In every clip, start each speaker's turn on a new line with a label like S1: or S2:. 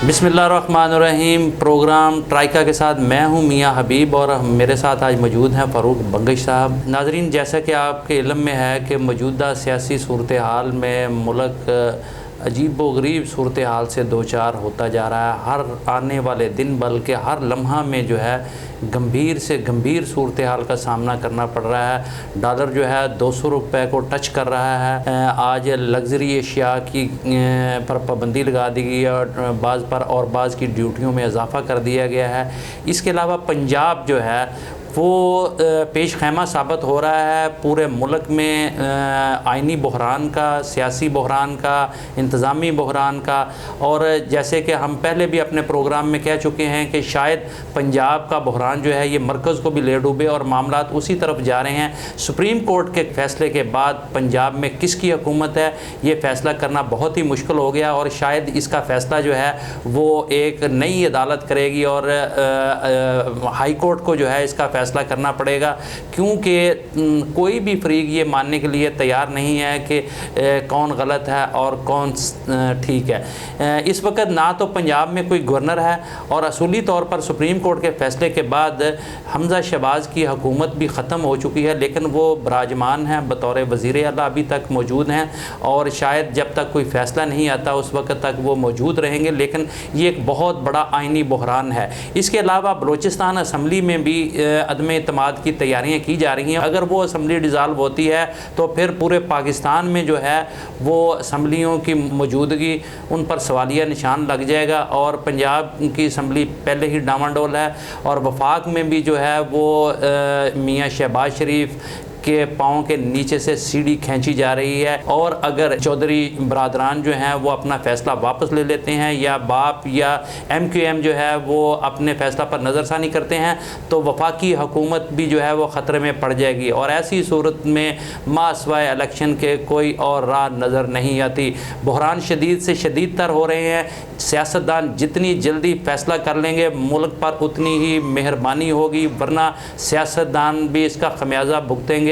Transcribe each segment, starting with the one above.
S1: बिस्मिल्लाहिर्रहमानिर्रहीम। प्रोग्राम ट्राइका के साथ मैं हूं मियां हबीब और मेरे साथ आज मौजूद हैं फ़ारूक बंगश साहब। नाजरीन, जैसा कि आपके इल्म में है कि मौजूदा सियासी सूरत हाल में मुल्क अजीब व गरीब सूरत हाल से दो चार होता जा रहा है। हर आने वाले दिन बल्कि हर लम्हा में जो है गंभीर से गंभीर सूरत हाल का सामना करना पड़ रहा है। डॉलर जो है 200 रुपये को टच कर रहा है। आज लग्जरी एशिया की पर पाबंदी लगा दी गई है और बाज़ की ड्यूटियों में इजाफ़ा कर दिया गया है। इसके अलावा पंजाब जो है वो पेश खैमा साबित हो रहा है पूरे मुल्क में आइनी बहरान का, सियासी बहरान का, इंतज़ामी बहरान का। और जैसे कि हम पहले भी अपने प्रोग्राम में कह चुके हैं कि शायद पंजाब का बहरान जो है ये मरकज़ को भी ले डूबे और मामलात उसी तरफ जा रहे हैं। सुप्रीम कोर्ट के फ़ैसले के बाद पंजाब में किसकी हुकूमत है ये फ़ैसला करना बहुत ही मुश्किल हो गया और शायद इसका फ़ैसला जो है वो एक नई अदालत करेगी और हाई कोर्ट को जो है इसका फैसला करना पड़ेगा, क्योंकि कोई भी फरीक ये मानने के लिए तैयार नहीं है कि कौन गलत है और कौन ठीक है। इस वक्त ना तो पंजाब में कोई गवर्नर है और असूली तौर पर सुप्रीम कोर्ट के फैसले के बाद हमजा शहबाज की हुकूमत भी ख़त्म हो चुकी है, लेकिन वो बराजमान हैं बतौर वज़ीर आला अभी तक मौजूद हैं और शायद जब तक कोई फ़ैसला नहीं आता उस वक्त तक वो मौजूद रहेंगे। लेकिन ये एक बहुत बड़ा आइनी बहरान है। इसके अलावा बलूचिस्तान असम्बली में भी अदम इत्माद की तैयारियां की जा रही हैं। अगर वो असम्बली डिज़ाल्व होती है तो फिर पूरे पाकिस्तान में जो है वो असम्बलियों की मौजूदगी उन पर सवालिया निशान लग जाएगा और पंजाब की असम्बली पहले ही डामाडोल है और वफाक में भी जो है वो मियाँ शहबाज शरीफ के पाँव के नीचे से सीढ़ी खींची जा रही है। और अगर चौधरी बरादरान जो हैं वो अपना फ़ैसला वापस ले लेते हैं या बाप या MQM जो है वो अपने फ़ैसला पर नज़रसानी करते हैं तो वफाकी हुकूमत भी जो है वो ख़तरे में पड़ जाएगी और ऐसी सूरत में मासवाए इलेक्शन के कोई और राह नज़र नहीं आती। बहरान शदीद से शदीद तर हो रहे हैं। सियासतदान जितनी जल्दी फ़ैसला कर लेंगे मुल्क पर उतनी ही मेहरबानी होगी, वरना सियासतदान भी इसका खमियाजा भुगतेंगे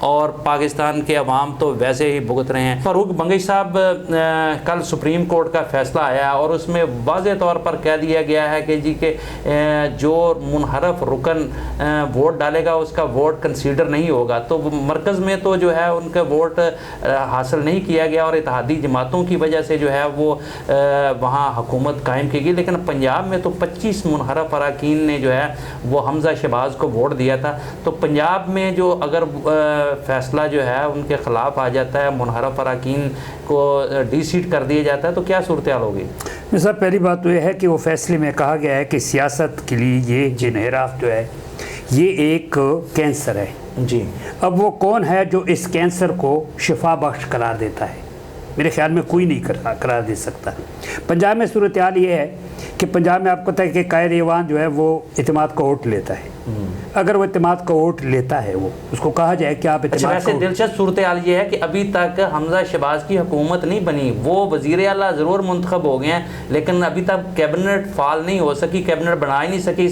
S1: और पाकिस्तान के अवाम तो वैसे ही भुगत रहे हैं। फ़ारूक बंगश साहब, कल सुप्रीम कोर्ट का फ़ैसला आया और उसमें वाज़े तौर पर कह दिया गया है कि जी के जो मुनहरफ रुकन वोट डालेगा उसका वोट कंसीडर नहीं होगा। तो मरकज़ में तो जो है उनका वोट हासिल नहीं किया गया और इत्तेहादी जमातों की वजह से जो है वो वहाँ हुकूमत कायम की गई। लेकिन पंजाब में तो 25 मुनहरफ अरकान ने जो है वो हमजा शहबाज को वोट दिया था। तो पंजाब में जो अगर फ़ैसला जो है उनके ख़िलाफ़ आ जाता है, मुनहरफ अरकान को डी-सीट कर दिया जाता है तो क्या सूरत हाल होगी?
S2: सर, पहली बात तो यह है कि वो फ़ैसले में कहा गया है कि सियासत के लिए ये जिनहराफ जो है ये एक कैंसर है
S1: जी।
S2: अब वो कौन है जो इस कैंसर को शिफा बख्श करार देता है? मेरे ख्याल में कोई नहीं करार दे सकता। पंजाब में सूरत हाल ये है कि पंजाब में आपको पता है कि कायद-ए-ईवान जो है वो इत्तेमाद का वोट लेता है। अगर वो इत्तेमाद का वोट लेता है वो उसको कहा जाए कि आप
S1: अच्छा, वैसे दिलचस्प सूरत हाल ये है कि अभी तक हमजा शहबाज की हुकूमत नहीं बनी। वो वज़ीर आला ज़रूर मुंतखब हो गए हैं लेकिन अभी तक कैबिनेट फाल नहीं हो सकी, कैबिनेट बना ही नहीं सकी,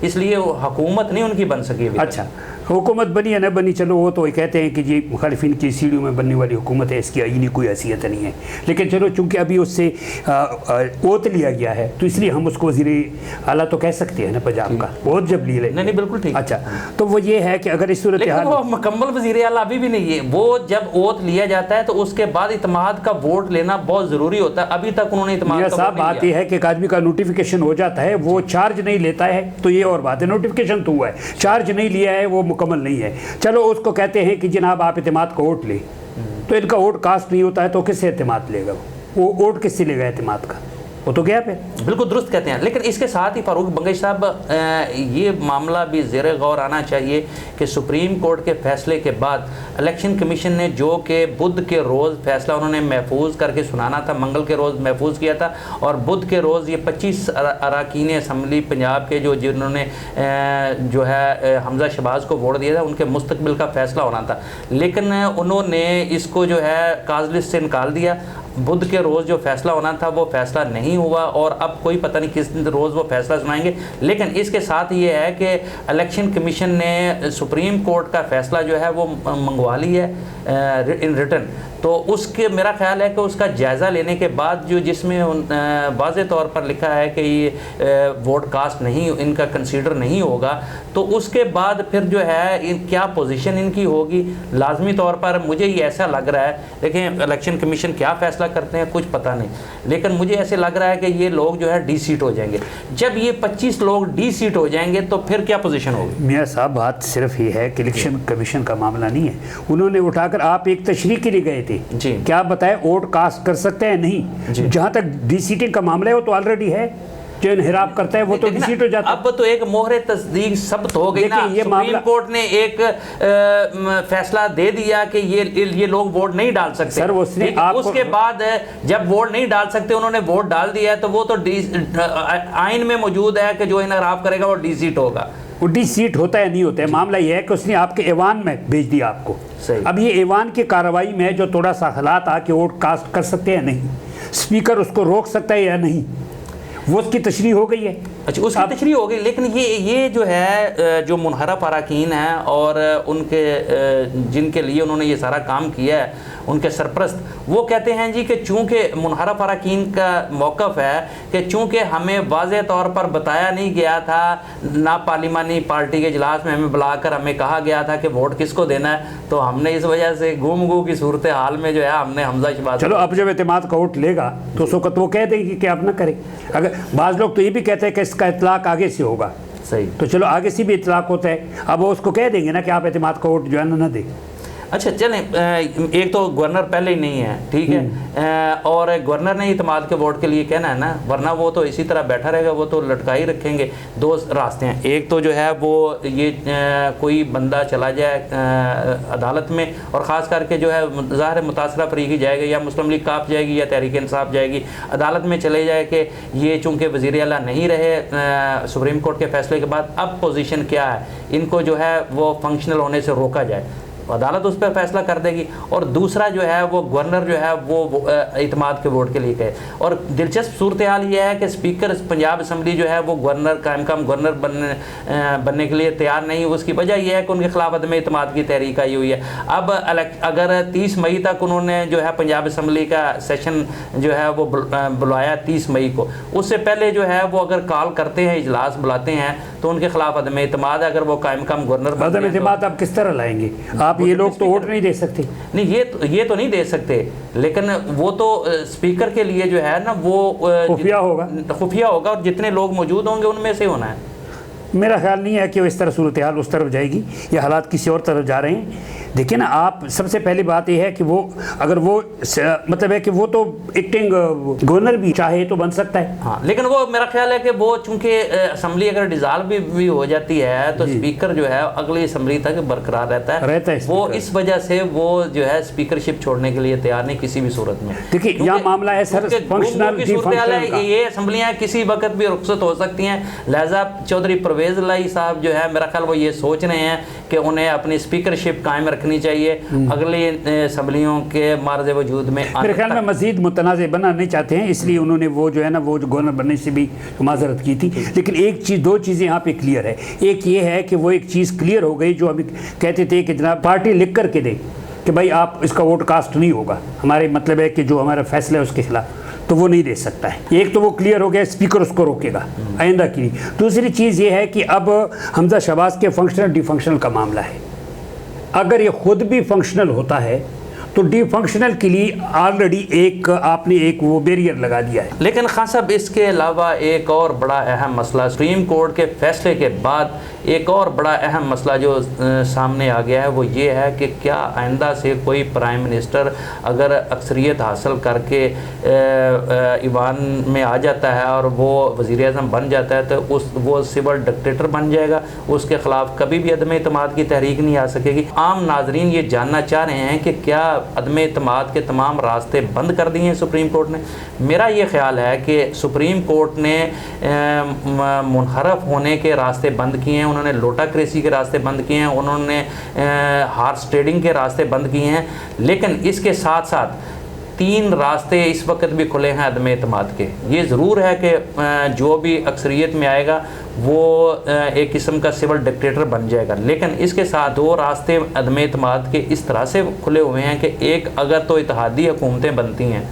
S1: इसलिए हुकूमत नहीं उनकी बन सकी अभी।
S2: अच्छा, हुकूमत बनी या न बनी, चलो वो तो कहते हैं कि जी मुखालिफिन की सीढ़ियों में बनने वाली हुकूमत है, इसकी आईनी कोई हैसियत नहीं है। लेकिन चलो चूँकि अभी उससे ओत लिया गया है तो इसलिए हम उसको वज़ीर आला तो कह सकते हैं ना पंजाब का, ओत जब ले लें।
S1: नहीं, बिल्कुल ठीक।
S2: अच्छा, तो वो ये है कि अगर इस सूरत हाल
S1: वो मुकम्मल वज़ीर आला अभी भी नहीं है। वो जब ओत लिया जाता है तो उसके बाद इत्तेमाद का वोट लेना बहुत ज़रूरी होता है। अभी तक उन्होंने इत्तेमाद का
S2: साहब बात यह है कि एक आदमी का नोटिफिकेशन हो जाता है, वो चार्ज नहीं लेता है तो ये और बात है। नोटिफिकेशन तो हुआ है, चार्ज नहीं लिया है, वो मुकम्मल नहीं है। चलो उसको कहते हैं कि जनाब आप इत्तेमाद का वोट ले, तो इनका वोट कास्ट नहीं होता है तो किससे इत्तेमाद लेगा? वो वोट किससे लेगा इत्तेमाद का? वो तो गया पे।
S1: बिल्कुल दुरुस्त कहते हैं। लेकिन इसके साथ ही फ़ारूक बंगश साहब, ये मामला भी ज़ेर गौर आना चाहिए कि सुप्रीम कोर्ट के फ़ैसले के बाद इलेक्शन कमीशन ने जो कि बुध के रोज़ फ़ैसला उन्होंने महफूज करके सुनाना था, मंगल के रोज़ महफूज किया था और बुध के रोज़ ये 25 अरकान असम्बली पंजाब के जिन्होंने जो है हमजा शहबाज को वोट दिया था उनके मुस्तकबिल का फ़ैसला होना था। लेकिन उन्होंने इसको जो है काज लिस्ट से निकाल दिया। बुध के रोज़ जो फ़ैसला होना था वो फ़ैसला नहीं हुआ और अब कोई पता नहीं किस रोज़ वो फ़ैसला सुनाएंगे। लेकिन इसके साथ ये है कि इलेक्शन कमीशन ने सुप्रीम कोर्ट का फ़ैसला जो है वो मंगवा ली है इन रिटर्न। तो उसके मेरा ख्याल है कि उसका जायज़ा लेने के बाद जो जिसमें वाज़े तौर पर लिखा है कि ये वोट कास्ट नहीं इनका कंसीडर नहीं होगा, तो उसके बाद फिर जो है क्या पोजीशन इनकी होगी। लाजमी तौर पर मुझे ये ऐसा लग रहा है, देखें इलेक्शन कमीशन क्या फ़ैसला करते हैं कुछ पता नहीं, लेकिन मुझे ऐसे लग रहा है कि ये लोग जो है डी सीट हो जाएंगे। जब ये 25 लोग डी सीट हो जाएंगे तो फिर क्या पोजीशन होगी।
S2: मियाँ साहब, बात सिर्फ ये है कि इलेक्शन कमीशन का मामला नहीं है, उन्होंने उठाकर आप एक तशरीह के लिए गए थे
S1: जी,
S2: क्या बताए वोट कास्ट कर सकते हैं नहीं। जहां तक डी सीटिंग का मामला है वो तो ऑलरेडी है, जो इनहिराब करता है वो तो डी सीट हो जाता है।
S1: अब तो एक मोहरे तस्दीक सब्त हो गई ना,
S2: ये
S1: सुप्रीम कोर्ट ने एक फैसला दे दिया कि ये लोग वोट नहीं डाल सकते
S2: सर, उसने
S1: उसके बाद जब वोट नहीं डाल सकते उन्होंने वोट डाल दिया है, तो वो तो आइन में मौजूद है कि जो इनहराब करेगा वो डी सीट होगा।
S2: वो डी सीट होता है नहीं होता है, मामला यह है कि उसने आपके ऐवान में भेज दिया आपको। अब ये ऐवान की कार्रवाई में जो थोड़ा सा हालात आ कि वोट कास्ट कर सकते हैं नहीं, स्पीकर उसको रोक सकता है या नहीं, वो उसकी तशरीह हो गई है।
S1: अच्छा, उसकी तशरीह हो गई, लेकिन ये जो है जो मुनहरफ अरकान हैं और उनके जिनके लिए उन्होंने ये सारा काम किया है उनके सरप्रस्त, वो कहते हैं जी कि चूँकि मुनहरफ अरकान का मौक़िफ़ है कि चूँकि हमें वाज़े तौर पर बताया नहीं गया था, ना पार्लिमानी पार्टी के इजलास में हमें बुलाकर हमें कहा गया था कि वोट किसको देना है, तो हमने इस वजह से गुम गू की सूरत हाल में जो है हमने हमजा शबाज।
S2: चलो, अब जब एतमाद का वोट लेगा तो उस वक्त वो कह देगी कि आप ना करें। अगर बाज़ लोग तो ये भी कहते हैं कि इसका इतलाक़ आगे से होगा,
S1: सही,
S2: तो चलो आगे से भी इतलाक़ होता है, अब वो उसको कह देंगे ना कि आप एतमाद का वोट जो है ना दें।
S1: अच्छा चलें, एक तो गवर्नर पहले ही नहीं है, ठीक है, और गवर्नर ने इत्मीनान के वोट के लिए कहना है ना, वरना वो तो इसी तरह बैठा रहेगा, वो तो लटका ही रखेंगे। दो रास्ते हैं, एक तो जो है वो ये कोई बंदा चला जाए अदालत में, और ख़ास करके जो है ज़ाहिर मुतासरा फरीकी जाएगा, या मुस्लिम लीग काफ जाएगी या तहरीक इंसाफ जाएगी, अदालत में चले जाए कि ये चूँकि वज़ीर आला नहीं रहे सुप्रीम कोर्ट के फैसले के बाद, अब पोजीशन क्या है, इनको जो है वो फंक्शनल होने से रोका जाए, अदालत उस पर फैसला कर देगी। और दूसरा जो है वो गवर्नर जो है वो इत्मीनान के वोट के लिए कहे। और दिलचस्प सूरत हाल ये है कि स्पीकर पंजाब असम्बली जो है वो गवर्नर कायम गवर्नर बनने के लिए तैयार नहीं। उसकी वजह यह है कि उनके खिलाफ अदम इत्मीनान की तहरीक आई हुई है। अब अगर 30 मई तक उन्होंने जो है पंजाब असम्बली का सेशन जो है वो बुलाया 30 मई को, उससे पहले जो है वो अगर कॉल करते हैं, इजलास बुलाते हैं, तो उनके खिलाफ अदम इत्मीनान, अगर वो कायम गवर्नर
S2: अदम इत्मीनान आप किस तरह लाएंगे? आप ये लोग तो वोट नहीं दे सकते।
S1: नहीं, ये तो नहीं दे सकते, लेकिन वो तो स्पीकर के लिए जो है ना वो खुफिया होगा और जितने लोग मौजूद होंगे उनमें से होना है।
S2: मेरा ख्याल नहीं है कि वो इस तरह सूरत हाल उस तरफ जाएगी, ये हालात किसी और तरफ जा रहे हैं। देखिए ना, आप सबसे पहली बात यह है कि वो अगर वो मतलब है कि वो तो एक्टिंग गवर्नर भी चाहे तो बन सकता है।
S1: हाँ, लेकिन वो मेरा ख्याल है कि वो चूंकि असम्बली अगर डिज़ाल्व भी हो जाती है तो स्पीकर जो है अगली असम्बली तक बरकरार रहता है वो इस वजह से वो जो है स्पीकरशिप छोड़ने के लिए तैयार नहीं किसी भी सूरत में।
S2: देखिए यहाँ मामला है सर फंक्शनल,
S1: ये असम्बलियाँ किसी वक्त भी रुखसत हो सकती हैं, लिहाजा चौधरी परवेज़ लाई साहब जो है मेरा ख्याल वो ये सोच रहे हैं कि उन्हें अपनी स्पीकरशिप कायम रखनी चाहिए अगली असम्बलियों के मार्ज वजूद में।
S2: मेरे ख्याल में मज़ीद मुतनाज़ बनना नहीं चाहते हैं, इसलिए उन्होंने वो जो है ना वो जो गवर्नर बनने से भी माजरत की थी। लेकिन एक चीज़, दो चीज़ें यहाँ पे क्लियर है। एक ये है कि वो एक चीज़ क्लियर हो गई जो अभी कहते थे कि जनाब पार्टी लिख करके दे कि भाई आप इसका वोट कास्ट नहीं होगा, हमारे मतलब है कि जो हमारा फैसला है उसके खिलाफ, तो वो नहीं दे सकता है। एक तो वो क्लियर हो गया, स्पीकर उसको रोकेगा आइंदा की। दूसरी चीज़ ये है कि अब हमजा शहबाज के फंक्शनल डिफंक्शनल का मामला है। अगर ये खुद भी फंक्शनल होता है तो डिफंक्शनल के लिए ऑलरेडी एक आपने एक वो बैरियर लगा दिया है।
S1: लेकिन खान साहब इसके अलावा एक और बड़ा अहम मसला सुप्रीम कोर्ट के फैसले के बाद एक और बड़ा अहम मसला जो सामने आ गया है वो ये है कि क्या आइंदा से कोई प्राइम मिनिस्टर अगर अक्सरियत हासिल करके ईवान में आ जाता है और वो वज़ीर-ए-आज़म बन जाता है तो वो सिविल डिक्टेटर बन जाएगा, उसके ख़िलाफ़ कभी भी अदम इत्मीनान की तहरीक नहीं आ सकेगी। आम नाजरीन ये जानना चाह रहे हैं कि क्या अदम इत्मीनान के तमाम रास्ते बंद कर दिए हैं सुप्रीम कोर्ट ने? मेरा ये ख्याल है कि सुप्रीम कोर्ट ने मुनहरफ होने के रास्ते बंद किए हैं, उन्होंने लोटाक्रेसी के रास्ते बंद किए हैं, उन्होंने हॉर्स ट्रेडिंग के रास्ते बंद किए हैं। लेकिन इसके साथ साथ 3 रास्ते इस वक्त भी खुले हैं अदम इत्मीनान के। ये ज़रूर है कि जो भी अक्सरियत में आएगा वो एक किस्म का सिविल डिक्टेटर बन जाएगा। लेकिन इसके साथ दो रास्ते अदम एतमाद के इस तरह से खुले हुए हैं कि एक, अगर तो इत्तेहादी हुकूमतें बनती हैं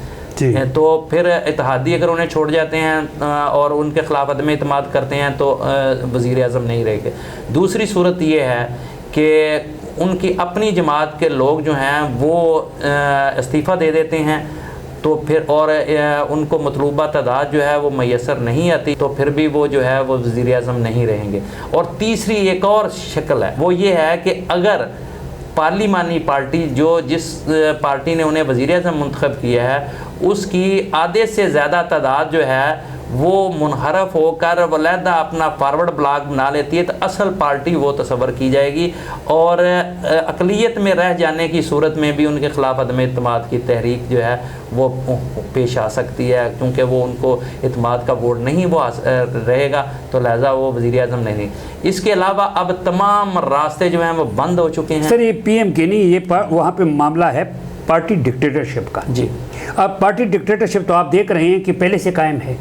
S1: तो फिर इत्तेहादी अगर उन्हें छोड़ जाते हैं और उनके ख़िलाफ़ अदम एतमाद करते हैं तो वज़ीर आज़म नहीं रहेंगे। दूसरी सूरत ये है कि उनकी अपनी जमात के लोग जो हैं वो इस्तीफ़ा दे देते हैं, तो फिर और उनको मतलूबा तादाद जो है वो मैसर नहीं आती, तो फिर भी वो जो है वो वज़ीर आज़म नहीं रहेंगे। और तीसरी एक और शक्ल है, वो ये है कि अगर पार्लिमानी पार्टी जिस पार्टी ने उन्हें वज़ीर आज़म मुंतखब किया है उसकी आधे से ज़्यादा तादाद जो है वो मुनहरफ होकर वलैदा अपना फॉरवर्ड ब्लॉक बना लेती है, तो असल पार्टी वो तस्वर की जाएगी और अक़लियत में रह जाने की सूरत में भी उनके ख़िलाफ़ अदम एतमाद की तहरीक जो है वो पेश आ सकती है, क्योंकि वो उनको एतमाद का वोट नहीं वो रहेगा, तो लिहाजा वो वज़ीर आज़म नहीं। इसके अलावा अब तमाम रास्ते जो हैं वो बंद हो चुके हैं।
S2: सर ये PM के नहीं, ये वहाँ पे मामला है पार्टी डिक्टेटरशिप का।
S1: जी,
S2: अब पार्टी डिक्टेटरशिप तो आप देख रहे हैं कि पहले से कायम है,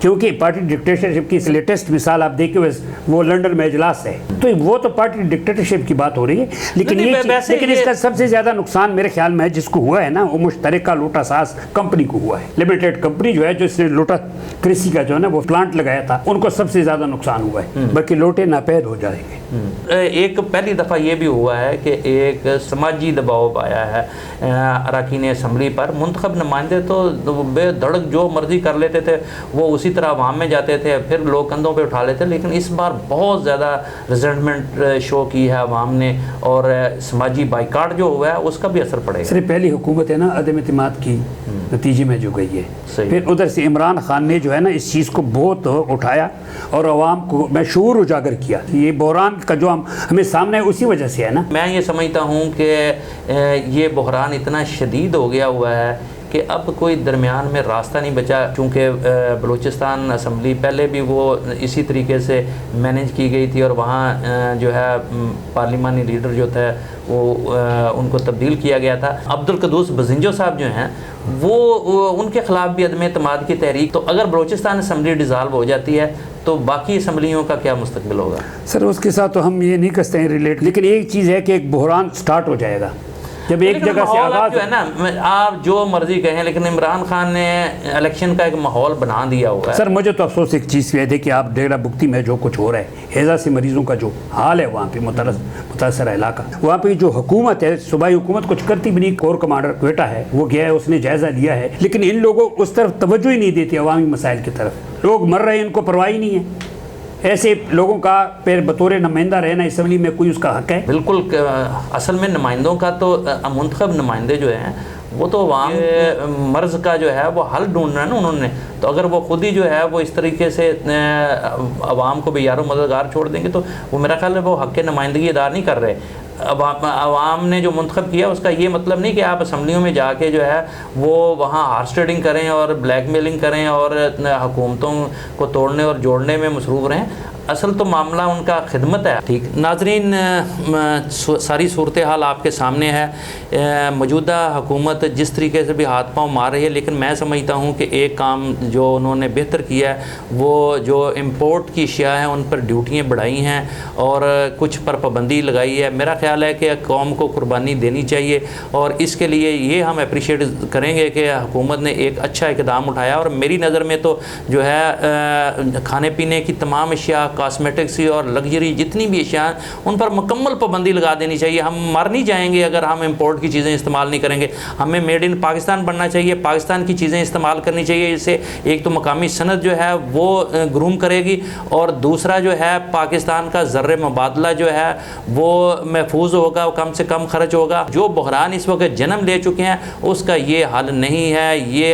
S2: क्योंकि पार्टी डिक्टेटरशिप की लेटेस्ट मिसाल आप देखिए वो लंदन में इजलास है, तो वो तो पार्टी डिक्टेटरशिप की बात हो रही है। लेकिन इसका सबसे ज़्यादा नुकसान मेरे ख्याल में जिसको हुआ है ना, वो मुश्तरका लोटा सास कंपनी को हुआ है। लिमिटेड कंपनी जो है, जो इसने लोटा कृषि का जो है ना वो प्लांट लगाया था, उनको सबसे ज़्यादा नुकसान हुआ है, बाकी लोटे नापैद हो जाएंगे।
S1: एक पहली दफ़ा ये भी हुआ है कि एक समाजी दबाव आया है अरकान असम्बली पर। मुंतखब नुमाइंदे तो बेधड़क जो मर्जी कर लेते थे, वो उसी तरह अवाम में जाते थे, फिर लोग कंधों पे उठा लेते। लेकिन इस बार बहुत ज़्यादा रिजल्टमेंट शो की है अवाम ने, और समाजी बाइकाट जो हुआ है उसका भी असर पड़ेगा।
S2: सिर्फ पहली हुकूमत है ना अदम एतमाद की नतीजे में जो गई है, फिर उधर से इमरान खान ने जो है ना इस चीज़ को बहुत उठाया और अवाम को में शऊर उजागर किया। ये बहरान का जो हमें सामने है उसी वजह से है ना।
S1: मैं ये समझता हूँ कि ये बहरान इतना शदीद हो गया हुआ है कि अब कोई दरमियान में रास्ता नहीं बचा, क्योंकि बलूचिस्तान असम्बली पहले भी वो इसी तरीके से मैनेज की गई थी और वहाँ जो है पार्लिमानी लीडर जो था वो उनको तब्दील किया गया था। अब्दुल कदूस बजिंजो साहब जो हैं वो उनके ख़िलाफ़ भी अदम एतमाद की तहरीक, तो अगर बलूचिस्तान असम्बली डिज़ाल्व हो जाती है तो बाकी असम्बलियों का क्या मुस्तकबिल होगा?
S2: सर उसके साथ तो हम ये नहीं कर सकते हैं रिलेट, लेकिन एक चीज़ है कि एक बहरान स्टार्ट हो जाएगा जब एक जगह से आगाज
S1: जो है ना, आप जो मर्जी कहें, लेकिन इमरान खान ने इलेक्शन का एक माहौल बना दिया हुआ है।
S2: सर मुझे तो अफसोस एक चीज़ ये थे कि आप डेरा बुक्ती में जो कुछ हो रहा है, हैज़ा से मरीजों का जो हाल है वहाँ पे मुतासर इलाका, वहाँ पे जो हुकूमत है, सूबाई हुकूमत कुछ करती भी नहीं। कोर कमांडर क्वेटा है वो गया है, उसने जायज़ा लिया है, लेकिन इन लोगों उस तरफ तवज्जो ही नहीं देती अवामी मसाइल की तरफ। लोग मर रहे हैं, इनको परवाह ही नहीं है। ऐसे लोगों का फिर बतौर नुमाइंदा रहना असम्बली में कोई उसका हक है?
S1: बिल्कुल। असल में नुमाइंदों का तो मुंतखब नुमाइंदे जो हैं वो तो अवाम मर्ज़ का जो है वो हल ढूंढना है ना उन्होंने। तो अगर वो खुद ही जो है वो इस तरीके से अवाम को बेयारो मददगार छोड़ देंगे तो वो मेरा ख्याल है वो हक़ हुमाइंदगी अदा नहीं कर रहे। अवाम ने जो मुंतखब किया उसका ये मतलब नहीं कि आप असम्बलियों में जाके जो है वो वहाँ हार्स ट्रेडिंग करें और ब्लैकमेलिंग करें और हुकूमतों को तोड़ने और जोड़ने में मसरूफ़ रहें। असल तो मामला उनका खिदमत है। ठीक नाजरीन, सारी सूरत हाल आपके सामने है। मौजूदा हुकूमत जिस तरीके से भी हाथ पाँव मार रही है, लेकिन मैं समझता हूँ कि एक काम जो उन्होंने बेहतर किया है वो जो इम्पोर्ट की अशिया हैं उन पर ड्यूटियाँ बढ़ाई हैं और कुछ पर पाबंदी लगाई है। मेरा ख्याल है कि कौम को कुर्बानी देनी चाहिए और इसके लिए ये हम अप्रिशिएट करेंगे कि हुकूमत ने एक अच्छा इक़दाम उठाया। और मेरी नज़र में तो जो है खाने पीने की तमाम अशिया, कॉस्मेटिक्स और लग्जरी जितनी भी अशिया उन पर मुकम्मल पाबंदी लगा देनी चाहिए। हम मर नहीं जाएंगे अगर हम इंपोर्ट की चीज़ें इस्तेमाल नहीं करेंगे। हमें मेड इन पाकिस्तान बनना चाहिए, पाकिस्तान की चीज़ें इस्तेमाल करनी चाहिए। इससे एक तो मकामी सनत जो है वो ग्रूम करेगी और दूसरा जो है पाकिस्तान का ज़र्रे मुबादला जो है वो महफूज होगा, कम से कम खर्च होगा। जो बहरान इस वक्त जन्म ले चुके हैं उसका ये हल नहीं है। ये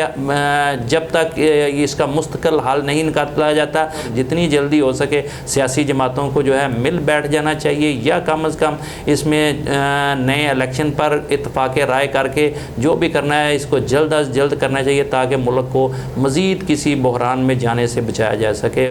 S1: जब तक इसका मुस्तकिल हल नहीं निकाला जाता, जितनी जल्दी हो सके सियासी जमातों को जो है मिल बैठ जाना चाहिए या कम अज़ कम इसमें नए इलेक्शन पर इत्तफाक़ राय करके जो भी करना है इसको जल्द अज जल्द करना चाहिए ताकि मुल्क को मज़ीद किसी बहरान में जाने से बचाया जा सके।